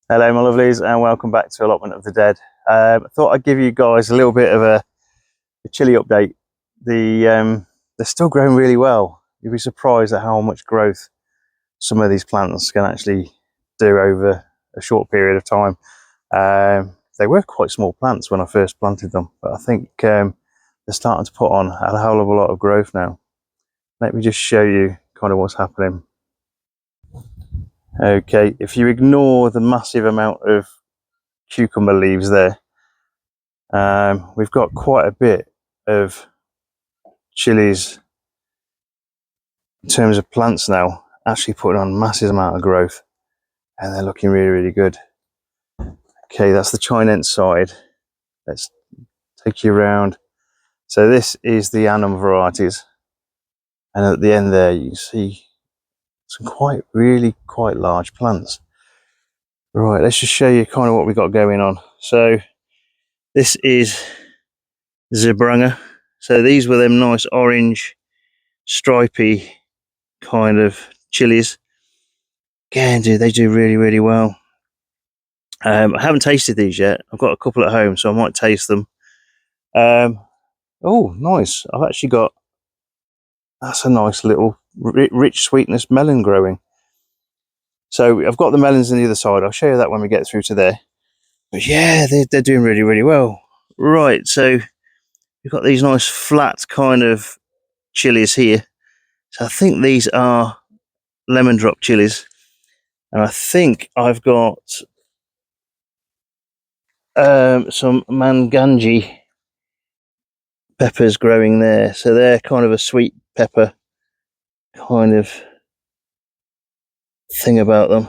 Hello my lovelies and welcome back to Allotment of the Dead. I thought I'd give you guys a little bit of a chili update. They're still growing really well. You'll be surprised at how much growth some of these plants can actually do over a short period of time. They were quite small plants when I first planted them, but I think they're starting to put on a hell of a lot of growth now. Let me just show you kind of what's happening. Okay, if you ignore the massive amount of cucumber leaves there, we've got quite a bit of chilies in terms of plants now, actually putting on massive amount of growth, and they're looking really good. Okay, that's the Chinese side. Let's take you around. So this is the Annam varieties, and at the end there you can see some quite large plants. Right, let's just show you kind of what we've got going on. So this is Zebranga. So these were them nice orange stripy kind of chilies. Again, they do really well. I haven't tasted these yet. I've got a couple at home, so I might taste them. Oh, nice. I've actually got, that's a nice little rich sweetness melon growing. So I've got the melons on the other side. I'll show you that when we get through to there. But yeah, they're doing really well. Right, so we've got these nice flat kind of chilies here. So I think these are lemon drop chilies. And I think I've got some manganji peppers growing there. So they're kind of a sweet pepper kind of thing about them.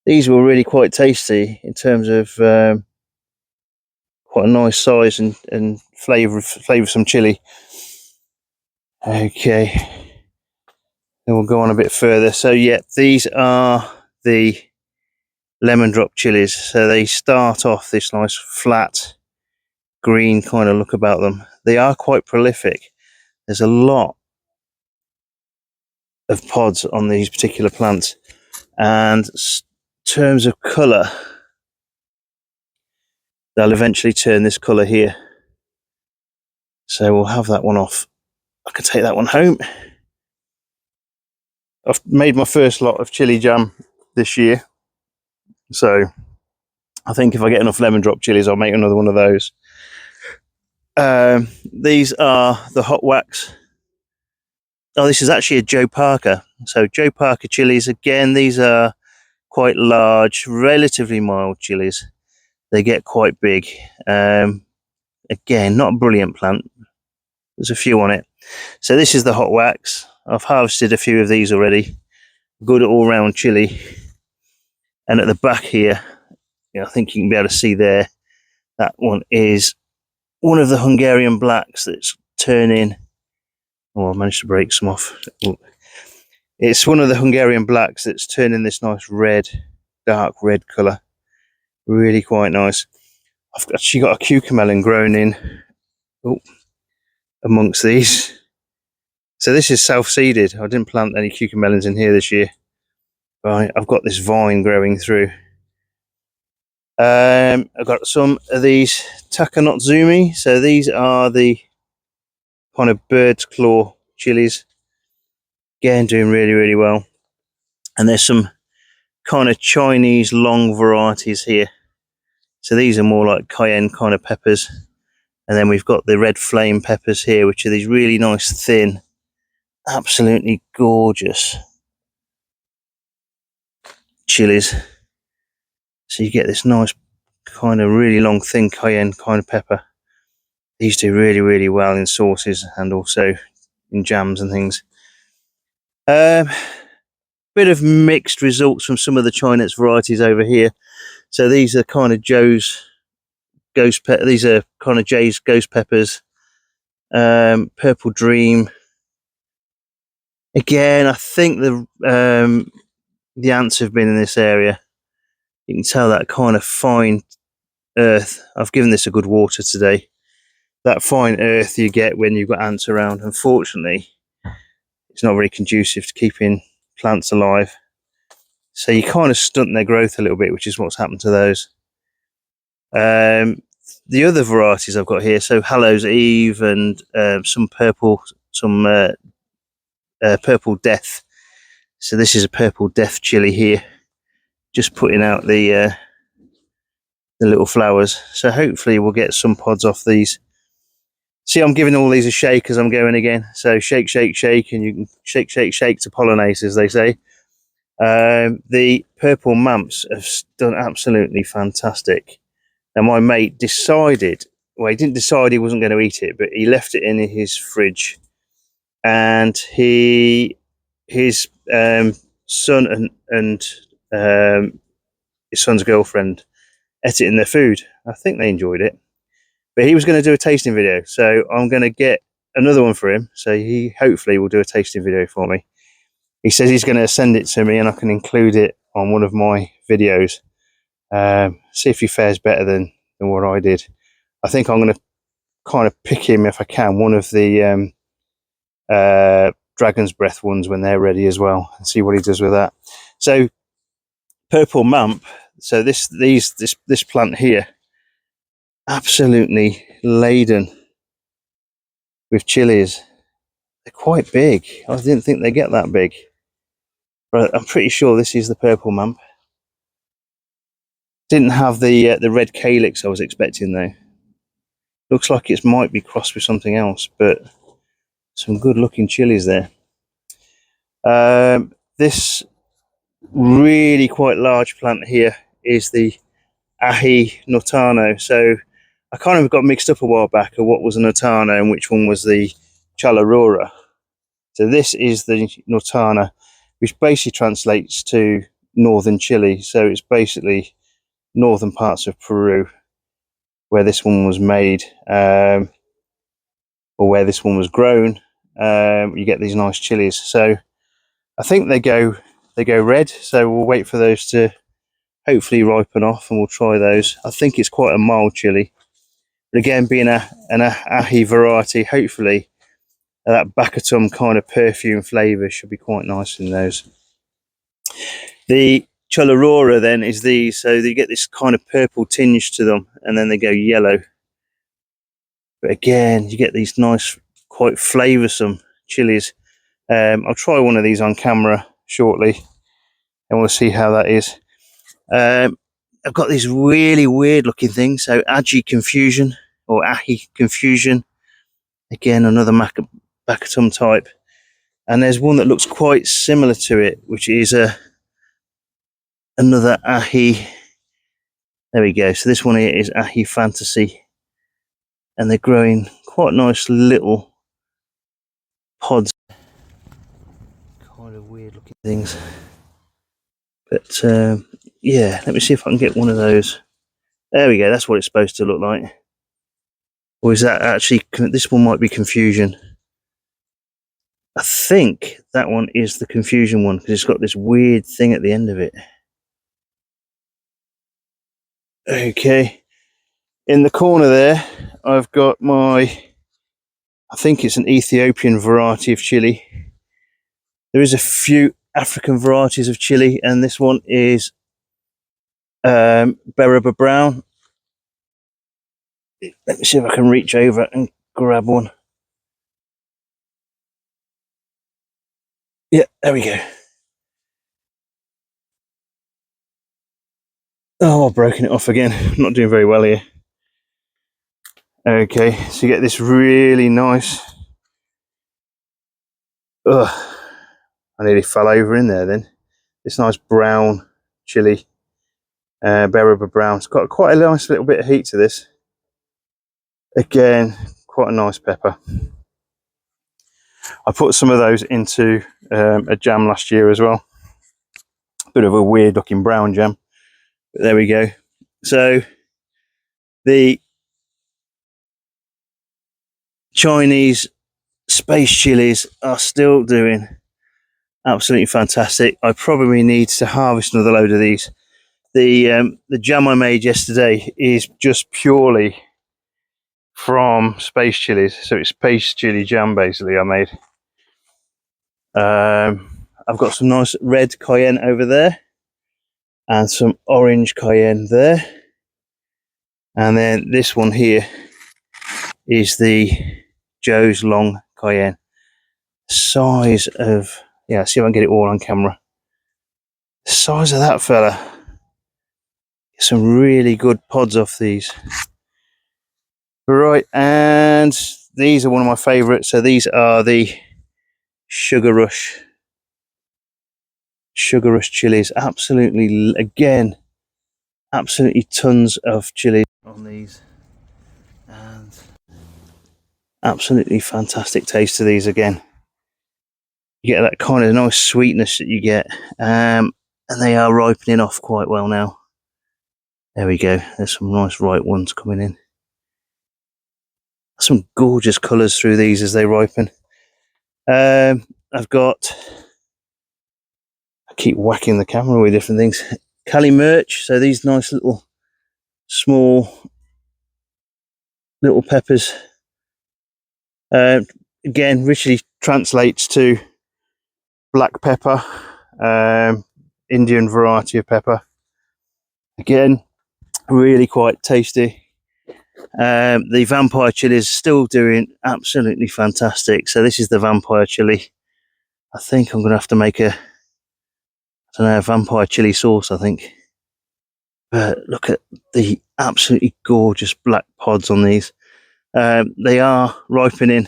These were really quite tasty in terms of quite a nice size and flavoursome chili. Okay, then we'll go on a bit further. So yeah, these are the lemon drop chilies. So they start off this nice flat green kind of look about them. They are quite prolific. There's a lot of pods on these particular plants, and in terms of colour, they'll eventually turn this colour here. So we'll have that one off. I can take that one home. I've made my first lot of chili jam this year, so I think if I get enough lemon drop chilies, I'll make another one of those. These are the hot wax. Oh, this is actually a Joe Parker. So Joe Parker chilies, again, these are quite large, relatively mild chilies. They get quite big. Again, not a brilliant plant. There's a few on it. So this is the hot wax. I've harvested a few of these already. Good all-round chili. And at the back here, I think you can be able to see there, that one is one of the Hungarian blacks that's turning. Oh, I managed to break some off. It's one of the Hungarian blacks that's turning this nice red, dark red colour. Really quite nice. I've actually got a cucumber growing in amongst these. So this is self-seeded. I didn't plant any cucumber melons in here this year. Right, I've got this vine growing through. I've got some of these Takanotsumi. So these are the kind of bird's claw chilies. Again, doing really well. And there's some kind of Chinese long varieties here. So these are more like cayenne kind of peppers. And then we've got the red flame peppers here, which are these really nice, thin, absolutely gorgeous chilies. So you get this nice kind of really long, thin cayenne kind of pepper. These do really well in sauces and also in jams and things. Bit of mixed results from some of the Chinese varieties over here. So these are kind of Joe's ghost pepper. These are kind of Jay's ghost peppers. Purple Dream. Again, I think the ants have been in this area. You can tell that kind of fine earth. I've given this a good water today. That fine earth you get when you've got ants around. Unfortunately, it's not very conducive to keeping plants alive. So you kind of stunt their growth a little bit, which is what's happened to those. The other varieties I've got here, so Hallows Eve and some purple death. So this is a purple death chili here, just putting out the little flowers. So hopefully we'll get some pods off these. See, I'm giving all these a shake as I'm going again. So shake, shake, shake, and you can shake, shake, shake to pollinate, as they say. The purple mumps have done absolutely fantastic. Now my mate decided, well, he didn't decide he wasn't going to eat it, but he left it in his fridge, and his son and his son's girlfriend ate it in their food. I think they enjoyed it, but he was going to do a tasting video, so I'm going to get another one for him, so he hopefully will do a tasting video for me. He says he's going to send it to me and I can include it on one of my videos. See if he fares better than what I did. I think I'm going to kind of pick him, if I can, one of the Dragon's Breath ones when they're ready as well, and see what he does with that. So purple mump, so this plant here, absolutely laden with chilies. They're quite big. I didn't think they'd get that big, but I'm pretty sure this is the purple mump. Didn't have the red calyx I was expecting though. Looks like it might be crossed with something else, but some good looking chilies there. This really quite large plant here is the Ahi Notano. So I kind of got mixed up a while back of what was a Notano and which one was the Challarora. So this is the Notana, which basically translates to northern Chile. So it's basically northern parts of Peru where this one was made, or where this one was grown. You get these nice chilies. So I think they go red. So we'll wait for those to hopefully ripen off, and we'll try those. I think it's quite a mild chili, but again, being an ahi variety, hopefully that Bacatum kind of perfume flavour should be quite nice in those. The Challarora then is these, so they get this kind of purple tinge to them, and then they go yellow. But again, you get these nice, quite flavoursome chilies. I'll try one of these on camera shortly, and we'll see how that is. I've got these really weird looking things. So Aji Confusion, or Ahi Confusion. Again, another Bacatum type. And there's one that looks quite similar to it, which is another Ahi. There we go. So this one here is Ahi Fantasy. And they're growing quite nice little pods. Kind of weird looking things. But yeah, let me see if I can get one of those. There we go. That's what it's supposed to look like. Or is that actually, this one might be Confusion. I think that one is the Confusion one, because it's got this weird thing at the end of it. Okay. In the corner there, I've got I think it's an Ethiopian variety of chili. There is a few African varieties of chili, and this one is Bereba Brown. Let me see if I can reach over and grab one. Yeah, there we go. Oh, I've broken it off again. I'm not doing very well here. Okay, so you get this really nice. Ugh, I nearly fell over in there then. This nice brown chili, Bereba Brown. It's got quite a nice little bit of heat to this. Again, quite a nice pepper. I put some of those into a jam last year as well. Bit of a weird looking brown jam, but there we go. So the Chinese space chilies are still doing absolutely fantastic. I probably need to harvest another load of these. The jam I made yesterday is just purely from space chilies, so it's space chili jam basically I made. I've got some nice red cayenne over there. and some orange cayenne there. And then this one here is the Joe's Long Cayenne. Size of, yeah, see if I can get it all on camera. The size of that fella. Get some really good pods off these. Right, and these are one of my favourites. So these are the Sugar Rush chilies. Absolutely, again, absolutely tons of chili on these, and absolutely fantastic taste to these again. You get that kind of nice sweetness that you get, and they are ripening off quite well now. There we go. There's some nice ripe ones coming in. Some gorgeous colours through these as they ripen. I've got, I keep whacking the camera with different things. Cali Merch, so these nice little small little peppers. Again, richly translates to black pepper, Indian variety of pepper. Again, really quite tasty. The vampire chili is still doing absolutely fantastic. So this is the vampire chili. I think I'm going to have to make a, I don't know, a vampire chili sauce, I think. But look at the absolutely gorgeous black pods on these. They are ripening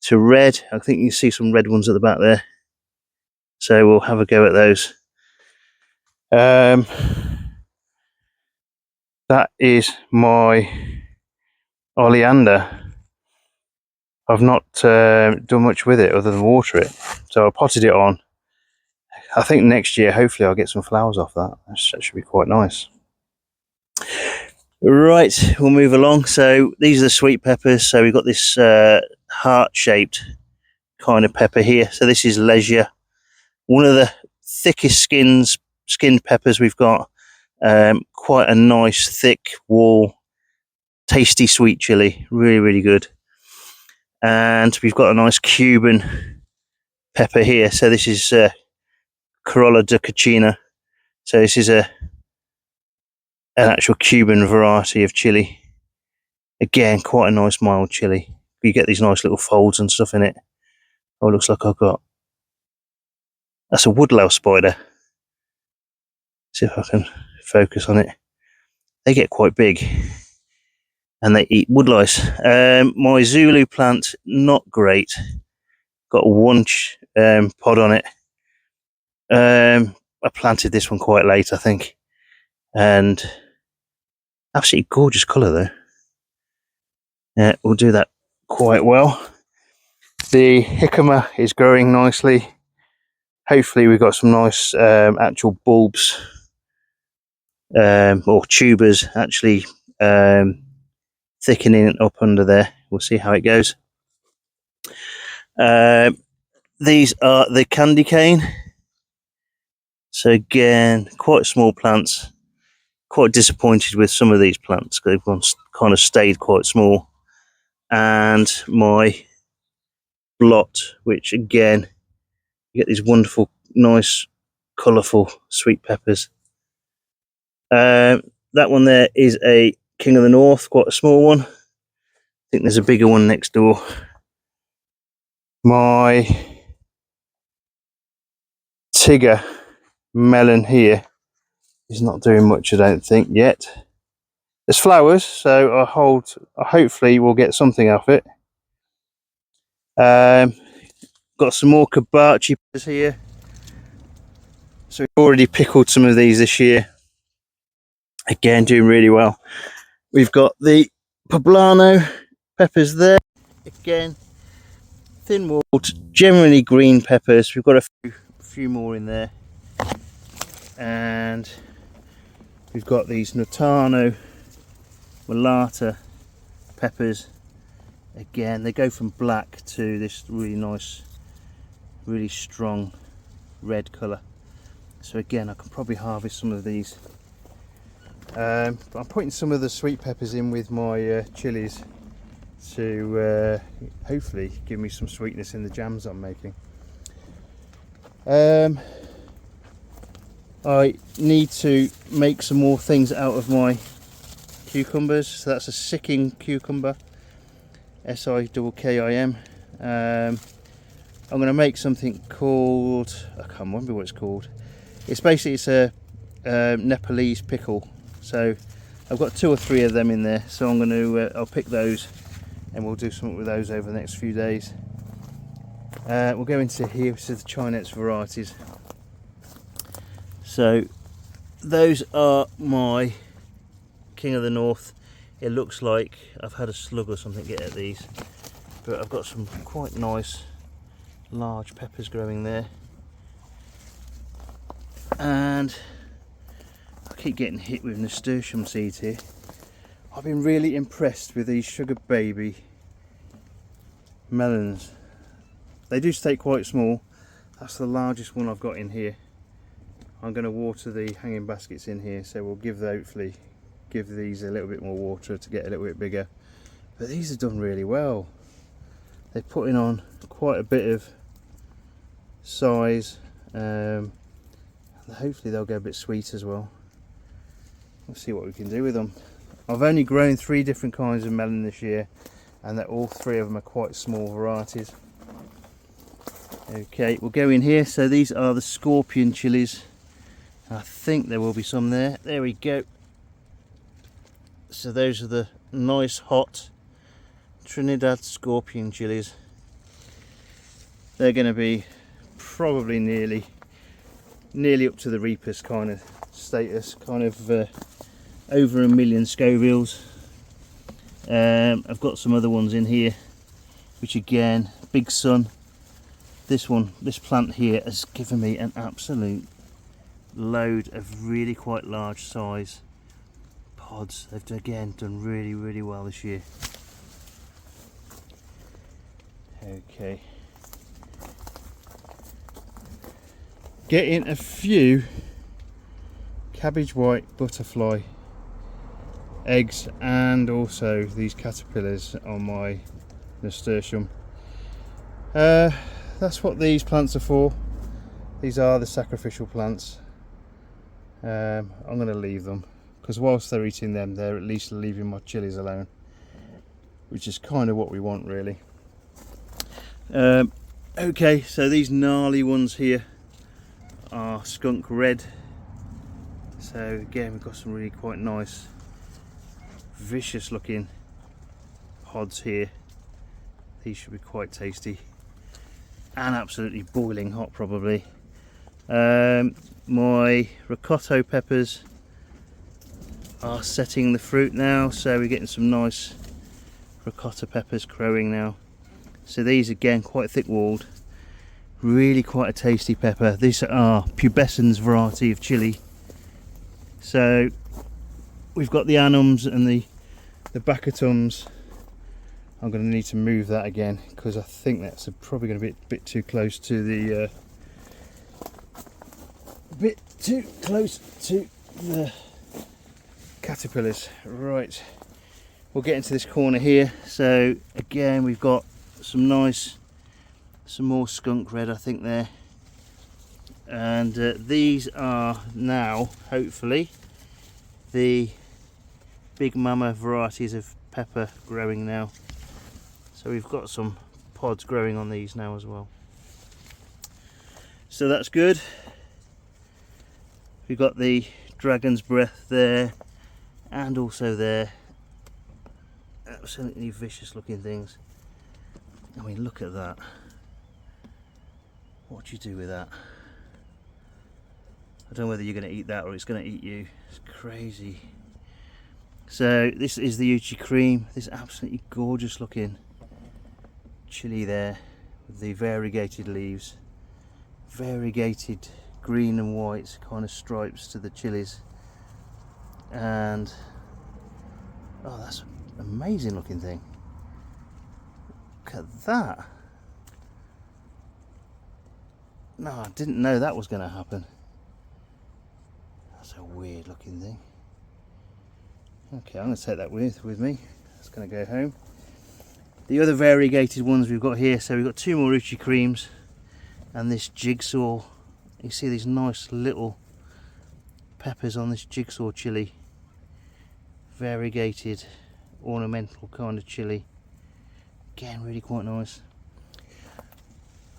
to red. I think you see some red ones at the back there. So we'll have a go at those. That is my oleander. I've not done much with it other than water it. So I potted it on. I think next year, hopefully I'll get some flowers off that. That should be quite nice. Right, we'll move along. So these are the sweet peppers. So we've got this heart-shaped kind of pepper here. So this is Leisure. One of the thickest skinned peppers we've got. Quite a nice, thick wall, tasty sweet chili. Really, really good. And we've got a nice Cuban pepper here. So this is Corolla de Cachina. So this is an actual Cuban variety of chili. Again, quite a nice mild chili. You get these nice little folds and stuff in it. Oh, it looks like I've got, that's a woodlouse spider. See if I can focus on it. They get quite big and they eat woodlice. My Zulu plant, not great. Got one pod on it. I planted this one quite late, I think, and absolutely gorgeous colour though. Yeah, we'll do that quite well. The jicama is growing nicely. Hopefully we've got some nice actual bulbs or tubers actually thickening up under there. We'll see how it goes. These are the candy cane. So again, quite small plants. Quite disappointed with some of these plants because they've kind of stayed quite small. And my blot, which again, you get these wonderful, nice, colourful sweet peppers. That one there is a King of the North, quite a small one. I think there's a bigger one next door. My Tigger melon here is not doing much, I don't think, yet. There's flowers, so hopefully we'll get something off it. Got some more Kabachi peppers here. So we've already pickled some of these this year. Again, doing really well. We've got the poblano peppers there. Again, thin walled, generally green peppers. We've got a few more in there. And we've got these Notano Mulata peppers. Again, they go from black to this really nice, really strong red colour. So again, I can probably harvest some of these. I'm putting some of the sweet peppers in with my chilies to hopefully give me some sweetness in the jams I'm making. I need to make some more things out of my cucumbers. So that's a sicking cucumber, SIKKIM. I'm going to make something called, I can't remember what it's called. It's a Nepalese pickle. So I've got 2 or 3 of them in there. So I'm going to I'll pick those and we'll do something with those over the next few days. We'll go into here to the Chinettes varieties. So those are my King of the North. It looks like I've had a slug or something get at these, but I've got some quite nice large peppers growing there, and I keep getting hit with nasturtium seeds here. I've been really impressed with these sugar baby melons. They do stay quite small. That's the largest one I've got in here. I'm going to water the hanging baskets in here, so we'll hopefully give these a little bit more water to get a little bit bigger. But these have done really well. They're putting on quite a bit of size. Hopefully they'll go a bit sweet as well. We'll see what we can do with them. I've only grown 3 different kinds of melon this year, and that all 3 of them are quite small varieties. Okay, we'll go in here. So these are the scorpion chilies. I think there will be some there. There we go. So those are the nice hot Trinidad scorpion chilies. They're going to be probably nearly up to the Reapers kind of status, kind of over 1 million Scovilles. I've got some other ones in here, which again, big sun. This plant here has given me an absolute load of really quite large size pods. They've again done really well this year. Okay, getting a few cabbage white butterfly eggs and also these caterpillars on my nasturtium. That's what these plants are for. These are the sacrificial plants. I'm going to leave them because whilst they're eating them, they're at least leaving my chilies alone, which is kind of what we want, really. Okay, so these gnarly ones here are skunk red. So again, we've got some really quite nice vicious looking pods here. These should be quite tasty and absolutely boiling hot probably. My ricotta peppers are setting the fruit now, so we're getting some nice ricotta peppers growing now. So these again quite thick walled, really quite a tasty pepper. These are pubescens variety of chili. So we've got the anums and the bacatums. I'm going to need to move that again because I think that's probably going to be a bit too close to the caterpillars. Right, we'll get into this corner here. So again, we've got some more skunk red, I think there, and these are now hopefully the big mama varieties of pepper growing now. So we've got some pods growing on these now as well, so that's good. We've got the dragon's breath there and also there. Absolutely vicious looking things. I mean, look at that. What do you do with that? I don't know whether you're going to eat that or it's going to eat you. It's crazy. So this is the Uchi cream. This absolutely gorgeous looking chili there with the variegated leaves, variegated green and white kind of stripes to the chilies, and oh, that's an amazing looking thing. Look at that. No, I didn't know that was going to happen. That's a weird looking thing. Okay, I'm going to take that with me. That's going to go home. The other variegated ones we've got here, so we've got 2 more Uchi creams and this jigsaw. You see these nice little peppers on this jigsaw chilli. Variegated, ornamental kind of chilli. Again, really quite nice.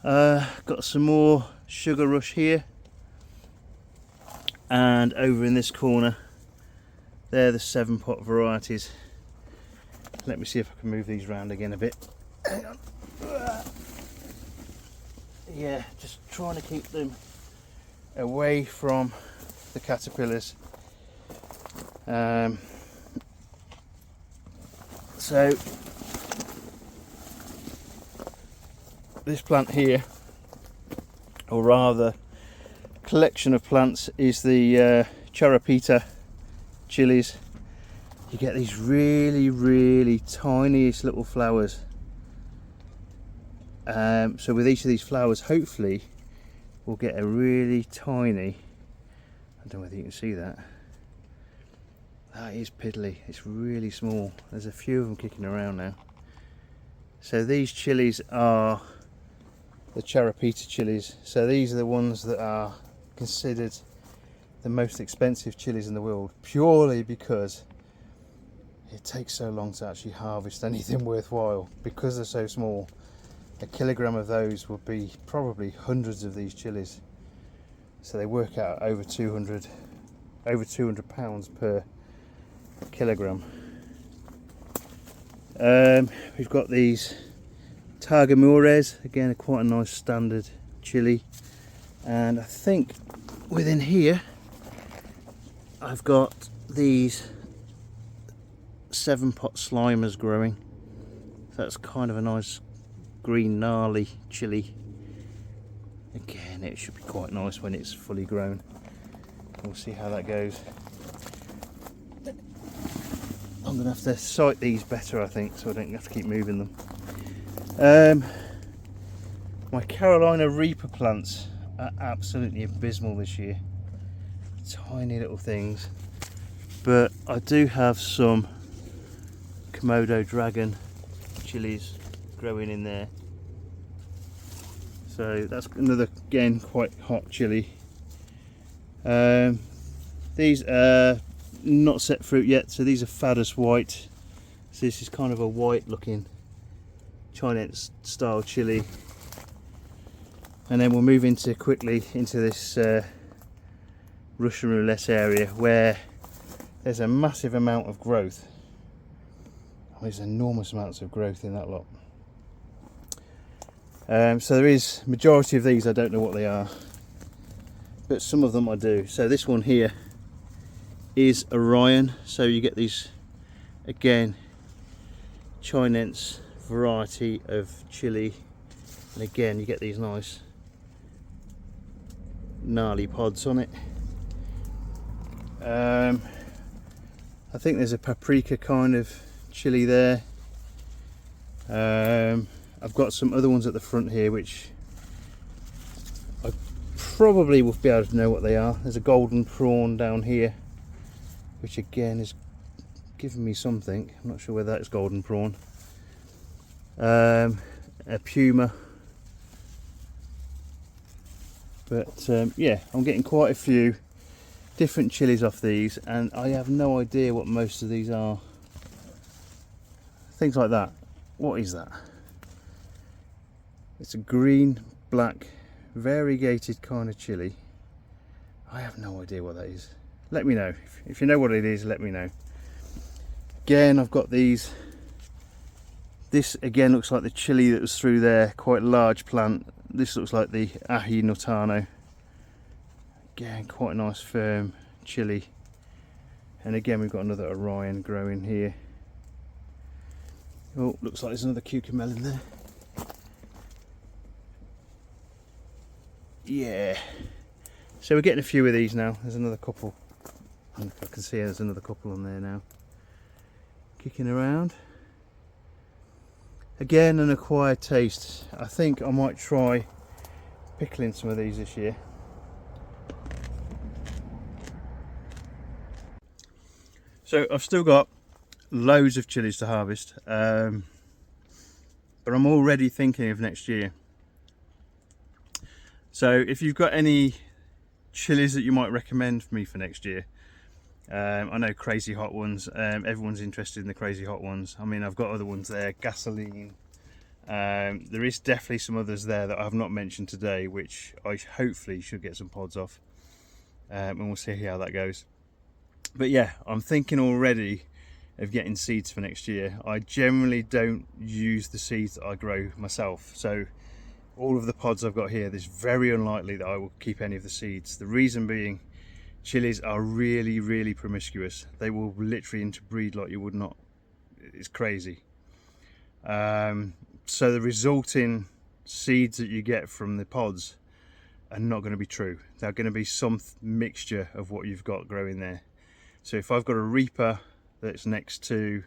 Got some more sugar rush here. And over in this corner, they're the 7-pot varieties. Let me see if I can move these around again a bit. Hang on. Yeah, just trying to keep them away from the caterpillars. So this plant here, or rather collection of plants, is the Charapita chilies. You get these really tiniest little flowers. So with each of these flowers, hopefully we'll get a really tiny, I don't know whether you can see that. That is piddly, it's really small. There's a few of them kicking around now. So these chilies are the Charapita chilies. So these are the ones that are considered the most expensive chilies in the world, purely because it takes so long to actually harvest anything worthwhile. Because they're so small, a kilogram of those would be probably hundreds of these chilies. So they work out over 200 pounds per kilogram. We've got these Tagamores, again quite a nice standard chili, and I think within here I've got these 7-pot slimers growing. So that's kind of a nice green gnarly chili. Again, it should be quite nice when it's fully grown. We'll see how that goes. I'm going to have to site these better, I think, so I don't have to keep moving them. My Carolina Reaper plants are absolutely abysmal this year. Tiny little things. But I do have some Komodo dragon chilies growing in there. So that's another, again, quite hot chili. These are not set fruit yet, so these are Fadus white. So this is kind of a white looking Chinese style chili. And then we'll move quickly into this Russian roulette area where there's a massive amount of growth. There's enormous amounts of growth in that lot. So there is majority of these, I don't know what they are, but some of them I do. So this one here is Orion. So you get these, again, Chinese variety of chili, and again you get these nice gnarly pods on it. I think there's a paprika kind of chili there. I've got some other ones at the front here which I probably will be able to know what they are. There's a golden prawn down here which again is giving me something. I'm not sure whether that's golden prawn. A puma. But yeah, I'm getting quite a few different chilies off these, and I have no idea what most of these are. Things like that. What is that? It's a green, black, variegated kind of chili. I have no idea what that is. Let me know. If you know what it is, let me know. Again, I've got these. This again looks like the chili that was through there, quite a large plant. This looks like the Ahi Notano. Again, quite a nice firm chili. And again, we've got another Orion growing here. Oh, looks like there's another cucumber in there. Yeah. So we're getting a few of these now. There's another couple. I can see there's another couple on there now. Kicking around. Again, an acquired taste. I think I might try pickling some of these this year. So I've still got loads of chilies to harvest, but I'm already thinking of next year. So if you've got any chilies that you might recommend for me for next year. I know crazy hot ones, everyone's interested in the crazy hot ones. I mean, I've got other ones there, gasoline. There is definitely some others there that I have not mentioned today, which I hopefully should get some pods off, and we'll see how that goes. But yeah, I'm thinking already of getting seeds for next year. I generally don't use the seeds that I grow myself, so all of the pods I've got here, it's very unlikely that I will keep any of the seeds. The reason being, chilies are really promiscuous. They will literally interbreed like you would not. It's crazy. So the resulting seeds that you get from the pods are not going to be true. They're going to be some mixture of what you've got growing there. So if I've got a reaper that's next to,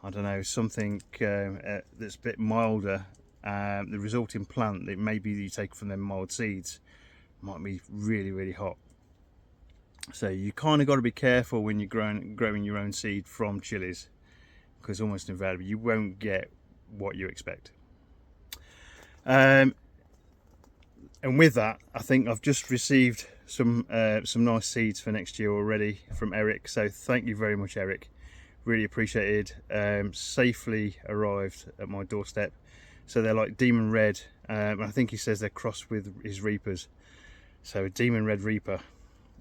I don't know, something that's a bit milder, the resulting plant that maybe you take from them mild seeds might be really hot. So you kind of got to be careful when you're growing your own seed from chilies, because almost invariably you won't get what you expect. And with that, I think I've just received some nice seeds for next year already from Eric, so thank you very much, Eric. Really appreciated. Safely arrived at my doorstep. So they're like Demon Red, I think he says they're crossed with his Reapers. So a Demon Red Reaper,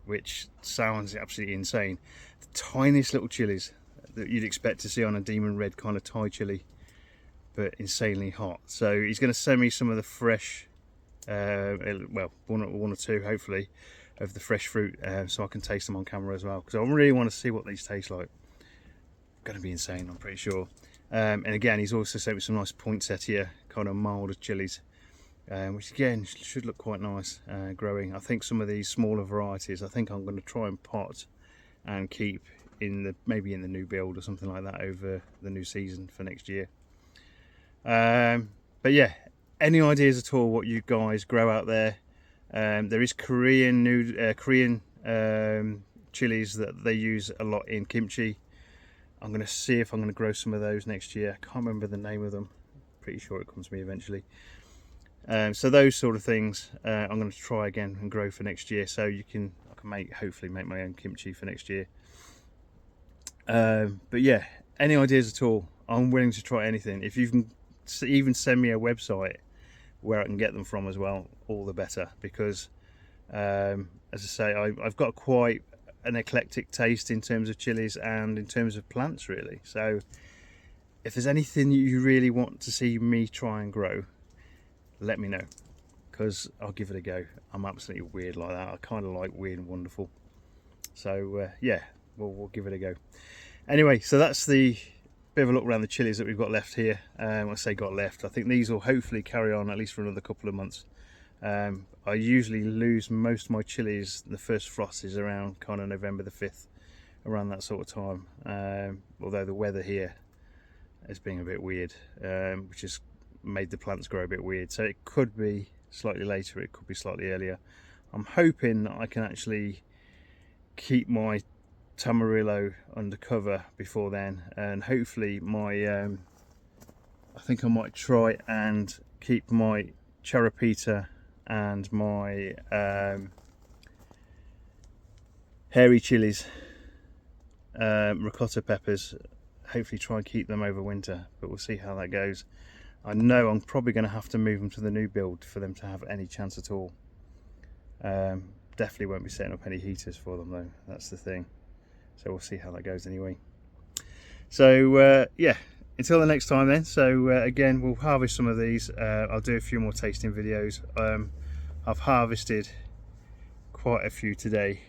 which sounds absolutely insane. The tiniest little chilies that you'd expect to see on a Demon Red kind of Thai chili, but insanely hot. So he's going to send me some of the fresh, well, one or two hopefully, of the fresh fruit, so I can taste them on camera as well, because I really want to see what these taste like. Going to be insane, I'm pretty sure. And again, he's also sent me some nice poinsettia, kind of milder chilies, which again should look quite nice growing. I think some of these smaller varieties, I think I'm going to try and pot and keep in the, maybe in the new build or something like that over the new season for next year. But yeah, any ideas at all what you guys grow out there? There is Korean chilies that they use a lot in kimchi. I'm going to see if I'm going to grow some of those next year. I can't remember the name of them. Pretty sure it comes to me eventually. So those sort of things I'm going to try again and grow for next year, so I can hopefully make my own kimchi for next year. But yeah, any ideas at all? I'm willing to try anything. If you can even send me a website where I can get them from as well, all the better, because as I say, I've got quite an eclectic taste in terms of chilies and in terms of plants really. So if there's anything you really want to see me try and grow, let me know, because I'll give it a go. I'm absolutely weird like that. I kind of like weird and wonderful. So yeah, we'll give it a go. Anyway, so that's the bit of a look around the chilies that we've got left here. I say got left, I think these will hopefully carry on at least for another couple of months. I usually lose most of my chilies, the first frost is around kind of November the 5th, around that sort of time. Although the weather here has been a bit weird, which has made the plants grow a bit weird. So it could be slightly later, it could be slightly earlier. I'm hoping I can actually keep my Tamarillo under cover before then, and hopefully my I think I might try and keep my Charapita and my hairy chilies, ricotta peppers, hopefully try and keep them over winter, but we'll see how that goes. I know I'm probably going to have to move them to the new build for them to have any chance at all. Definitely won't be setting up any heaters for them though, that's the thing. So we'll see how that goes anyway. So yeah, until the next time then. So again, we'll harvest some of these. I'll do a few more tasting videos. I've harvested quite a few today.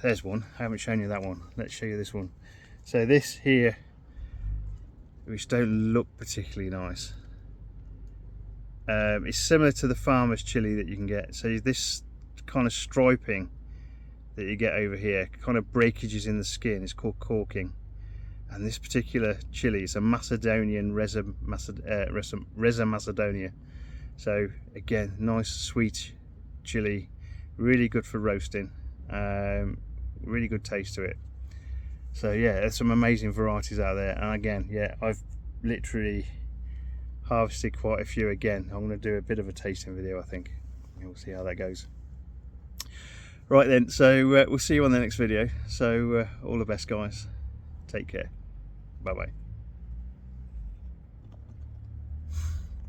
There's one. I haven't shown you that one. Let's show you this one. So this here, which don't look particularly nice, it's similar to the farmer's chili that you can get. So this kind of striping that you get over here, kind of breakages in the skin, is called corking. And this particular chili is a Macedonian Reza Macedonia. So again, nice sweet chili, really good for roasting, really good taste to it. So yeah, there's some amazing varieties out there. And again, yeah, I've literally harvested quite a few. Again, I'm going to do a bit of a tasting video, I think, and we'll see how that goes. Right then, so we'll see you on the next video. So all the best, guys. Take care. Bye bye.